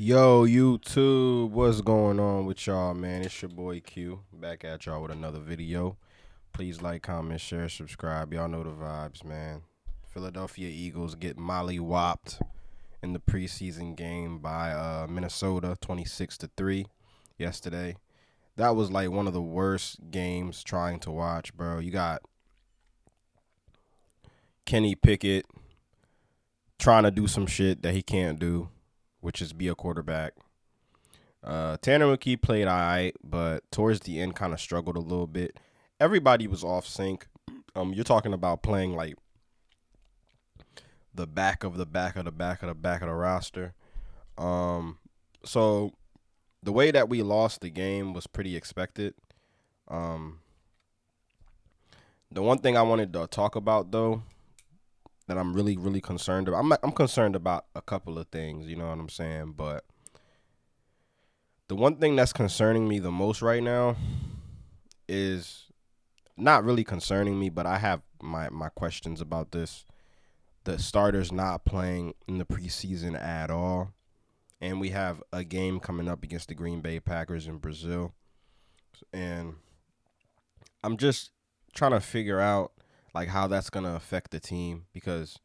Yo, YouTube, what's going on with y'all, man? It's your boy Q, back at y'all with another video. Please like, comment, share, subscribe. Y'all know the vibes, man. Philadelphia Eagles get molly-whopped in the preseason game by Minnesota, 26-3 yesterday. That was like one of the worst games trying to watch, bro. You got Kenny Pickett trying to do some shit that he can't do, which is be a quarterback. Tanner McKee played all right, but towards the end kind of struggled a little bit. Everybody was off sync. You're talking about playing like the back of the back of the back of the back of the roster. So the way that we lost the game was pretty expected. Um, the one thing I wanted to talk about though, that I'm really concerned about. I'm concerned about a couple of things. You know what I'm saying, but the one thing that's concerning me the most right now is not really concerning me, but I have my questions about this. The starters not playing in the preseason at all. And we have a game coming up against the Green Bay Packers in Brazil. And I'm just trying to figure out like how that's going to affect the team, because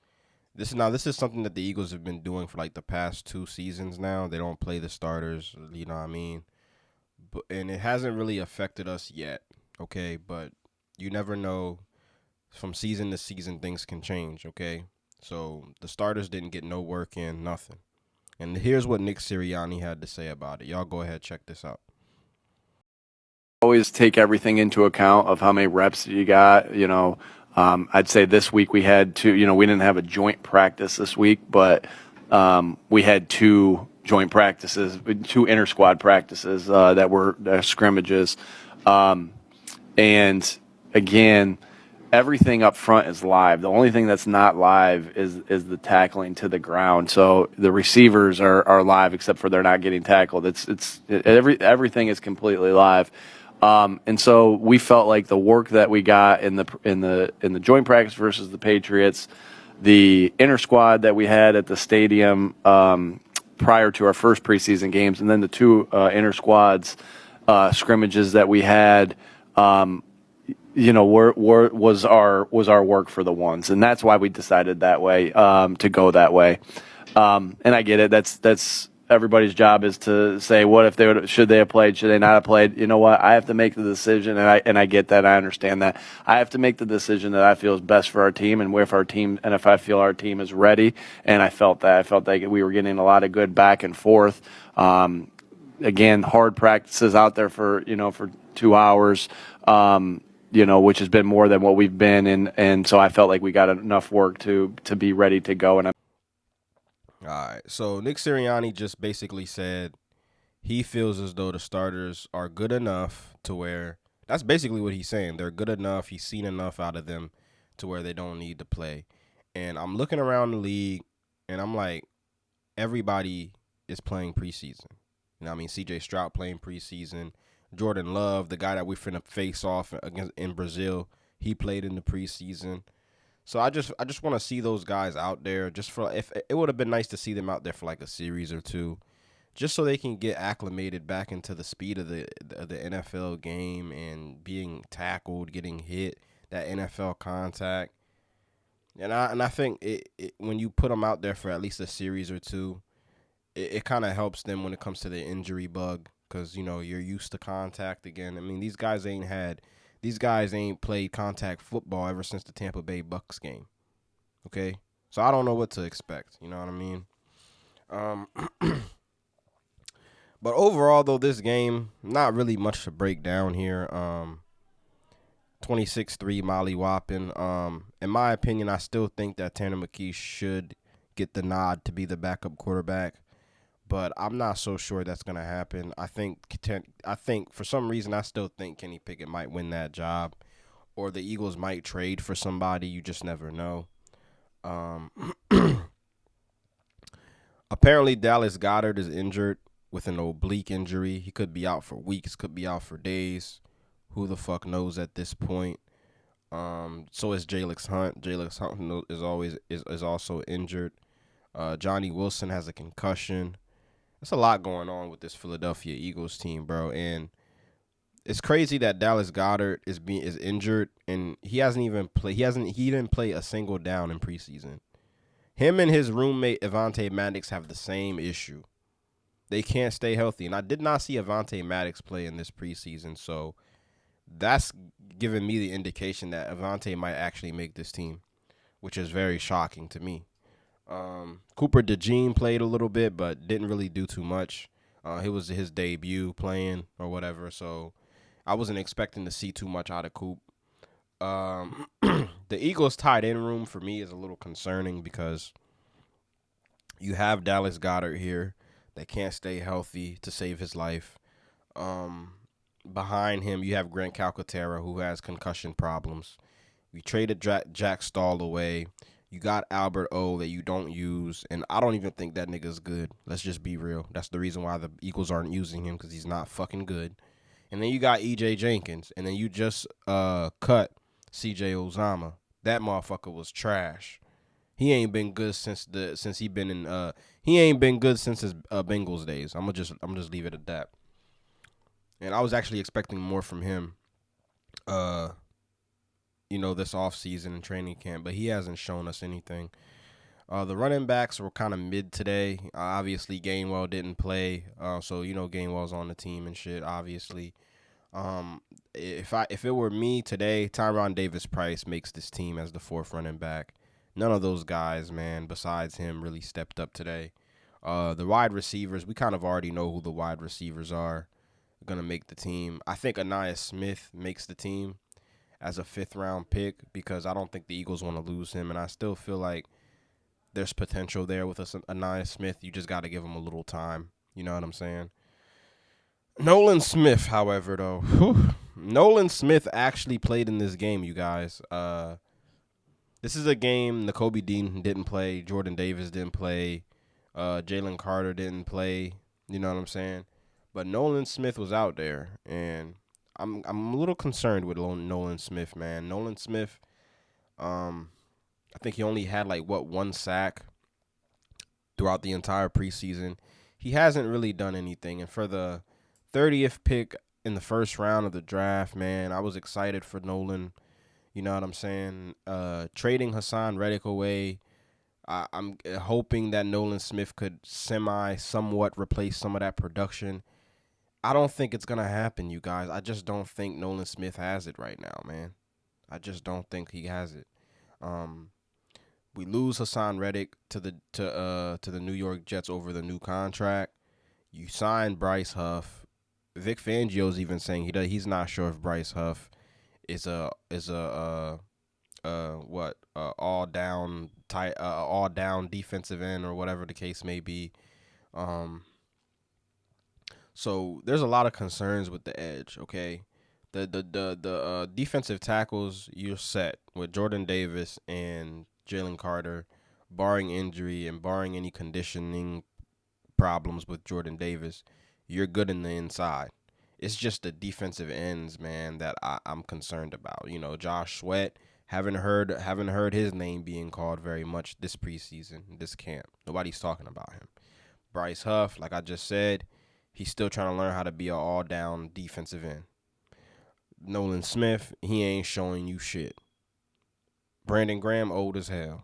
this is something that the Eagles have been doing for like the past 2 seasons now. They don't play the starters, you know what I mean? And it hasn't really affected us yet, okay? But you never know. From season to season, things can change, okay? So the starters didn't get no work in, nothing. And here's what Nick Sirianni had to say about it. Y'all go ahead, check this out. Always take everything into account of how many reps you got. I'd say this week we had two. We didn't have a joint practice this week, but we had two joint practices, two inter squad practices that were scrimmages. And again, everything up front is live. The only thing that's not live is the tackling to the ground. So the receivers are live, except for they're not getting tackled. Everything is completely live. And so we felt like the work that we got in the joint practice versus the Patriots, the inter squad that we had at the stadium prior to our first preseason games, and then the two inter squads scrimmages that we had, was our work for the ones, and that's why we decided that way, to go that way. And I get it. That's everybody's job is to say, what if should they have played, should they not have played? You know what? I have to make the decision, and I get that. I understand that. I have to make the decision that I feel is best for our team, and if I feel our team is ready, and I felt like we were getting a lot of good back and forth. Again, hard practices out there for 2 hours. Which has been more than what we've been, and so I felt like we got enough work to be ready to go. All right, so Nick Sirianni just basically said he feels as though the starters are good enough to where that's basically what he's saying. They're good enough. He's seen enough out of them to where they don't need to play. And I'm looking around the league, and I'm like, everybody is playing preseason. You know what I mean? C.J. Stroud playing preseason. Jordan Love, the guy that we're finna face off against in Brazil, he played in the preseason. So I just want to see those guys out there. Just for, if it would have been nice to see them out there for like a series or two, just so they can get acclimated back into the speed of the NFL game and being tackled, getting hit, that NFL contact. And I think when you put them out there for at least a series or two, it kind of helps them when it comes to the injury bug, because you're used to contact again. I mean, these guys ain't played contact football ever since the Tampa Bay Bucks game. Okay, so I don't know what to expect. You know what I mean? But overall, though, this game, not really much to break down here. 26-3 Molly whopping. In my opinion, I still think that Tanner McKee should get the nod to be the backup quarterback, but I'm not so sure that's gonna happen. I think for some reason I still think Kenny Pickett might win that job, or the Eagles might trade for somebody. You just never know. Apparently Dallas Goedert is injured with an oblique injury. He could be out for weeks, could be out for days. Who the fuck knows at this point? So is Jalen Hunt. Jalen Hunt is also injured. Johnny Wilson has a concussion. There's a lot going on with this Philadelphia Eagles team, bro, and it's crazy that Dallas Goedert is injured and he hasn't even played. He didn't play a single down in preseason. Him and his roommate Avonte Maddox have the same issue. They can't stay healthy, and I did not see Avonte Maddox play in this preseason, so that's giving me the indication that Avonte might actually make this team, which is very shocking to me. Cooper DeJean played a little bit, but didn't really do too much. It was his debut playing or whatever, so I wasn't expecting to see too much out of Coop. The Eagles' tight end room for me is a little concerning because you have Dallas Goedert here that can't stay healthy to save his life. Um, Behind him, you have Grant Calcaterra who has concussion problems. We traded Jack Stahl away. You got Albert O that you don't use, and I don't even think that nigga's good. Let's just be real. That's the reason why the Eagles aren't using him, because he's not fucking good. And then you got E.J. Jenkins, and then you just cut C.J. Uzama. That motherfucker was trash. He ain't been good since he been in he ain't been good since his Bengals days. I'm gonna just leave it at that. And I was actually expecting more from him. This offseason and training camp, but he hasn't shown us anything. The running backs were kind of mid today. Obviously, Gainwell didn't play, so Gainwell's on the team and shit. Obviously, if it were me today, Tyron Davis Price makes this team as the fourth running back. None of those guys, man, besides him, really stepped up today. The wide receivers, we kind of already know who the wide receivers are gonna make the team. I think Aniyah Smith makes the team as a 5th-round pick because I don't think the Eagles want to lose him, and I still feel like there's potential there with Aniyah Smith. You just got to give him a little time. You know what I'm saying? Nolan Smith, however, though, Nolan Smith actually played in this game, you guys. This is a game Nakobe Dean didn't play, Jordan Davis didn't play, Jalen Carter didn't play. You know what I'm saying? But Nolan Smith was out there, and I'm a little concerned with Nolan Smith, man. Nolan Smith, I think he only had one sack throughout the entire preseason. He hasn't really done anything, and for the 30th pick in the first round of the draft, man, I was excited for Nolan. You know what I'm saying? Trading Hassan Reddick away, I'm hoping that Nolan Smith could somewhat replace some of that production. I don't think it's gonna happen, you guys. I just don't think Nolan Smith has it right now, man. I just don't think he has it. We lose Hassan Reddick to the New York Jets over the new contract. You sign Bryce Huff. Vic Fangio's even saying he's not sure if Bryce Huff is all down defensive end or whatever the case may be. So there's a lot of concerns with the edge. Okay, the defensive tackles, you're set with Jordan Davis and Jalen Carter, barring injury and barring any conditioning problems with Jordan Davis. You're good in the inside. It's just the defensive ends, man, that I'm concerned about. Josh Sweat. Haven't heard his name being called very much this preseason, this camp. Nobody's talking about him. Bryce Huff, like I just said, he's still trying to learn how to be an all-down defensive end. Nolan Smith, he ain't showing you shit. Brandon Graham, old as hell.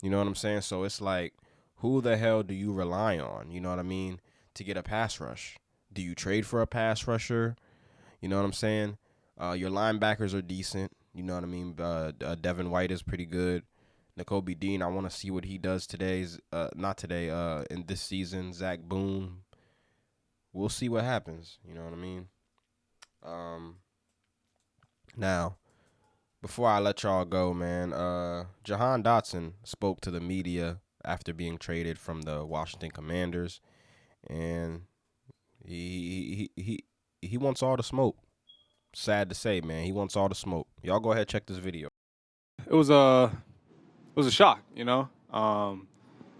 You know what I'm saying? So it's like, who the hell do you rely on, you know what I mean, to get a pass rush? Do you trade for a pass rusher? You know what I'm saying? Your linebackers are decent. You know what I mean? Devin White is pretty good. Nakobe Dean, I want to see what he does in this season. Zach Boone, we'll see what happens. You know what I mean? Now, before I let y'all go, man, Jahan Dotson spoke to the media after being traded from the Washington Commanders, and he wants all the smoke. Sad to say, man, he wants all the smoke. Y'all go ahead, check this video. It was a shock,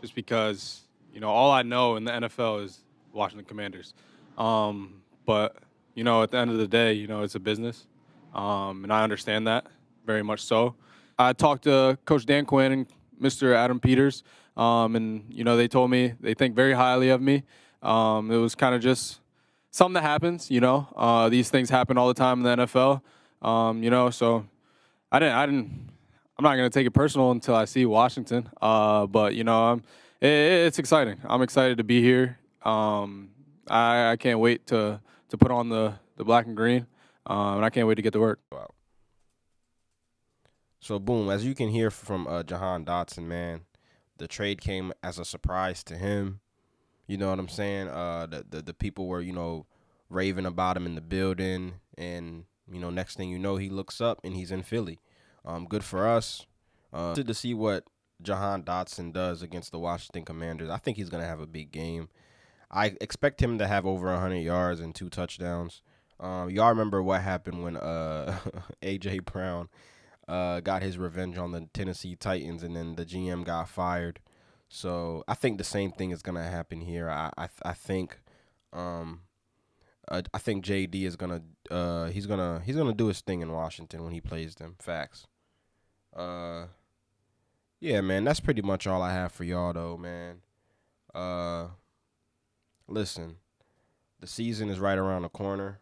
just because all I know in the NFL is Washington Commanders, but at the end of the day, it's a business, and I understand that very much so. I talked to Coach Dan Quinn and Mr. Adam Peters, and they told me they think very highly of me. It was kind of just something that happens, you know. These things happen all the time in the NFL, you know. So I didn't. I'm not gonna take it personal until I see Washington. But you know, it's exciting. I'm excited to be here. I can't wait to put on the black and green, and I can't wait to get to work. Wow. So boom, as you can hear from Jahan Dotson, man, the trade came as a surprise to him. You know what I'm saying? The people were, you know, raving about him in the building, and you know, next thing you know, he looks up and he's in Philly. Good for us. To see what Jahan Dotson does against the Washington Commanders. I think he's gonna have a big game. I expect him to have over 100 yards and 2 touchdowns. Y'all remember what happened when A.J. Brown got his revenge on the Tennessee Titans, and then the GM got fired. So I think the same thing is gonna happen here. I think I think JD is gonna he's gonna do his thing in Washington when he plays them. Facts. Yeah, man, that's pretty much all I have for y'all though, man. Listen, the season is right around the corner.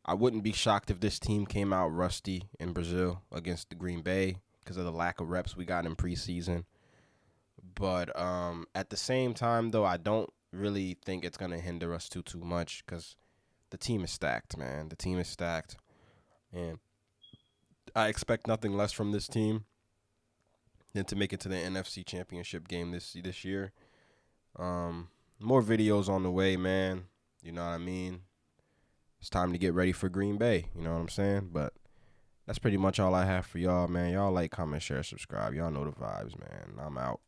I wouldn't be shocked if this team came out rusty in Brazil against the Green Bay because of the lack of reps we got in preseason. But at the same time, though, I don't really think it's going to hinder us too much because the team is stacked, man. The team is stacked. And I expect nothing less from this team than to make it to the NFC Championship game this year. More videos on the way, man. You know what I mean? It's time to get ready for Green Bay. You know what I'm saying? But that's pretty much all I have for y'all, man. Y'all like, comment, share, subscribe. Y'all know the vibes, man. I'm out.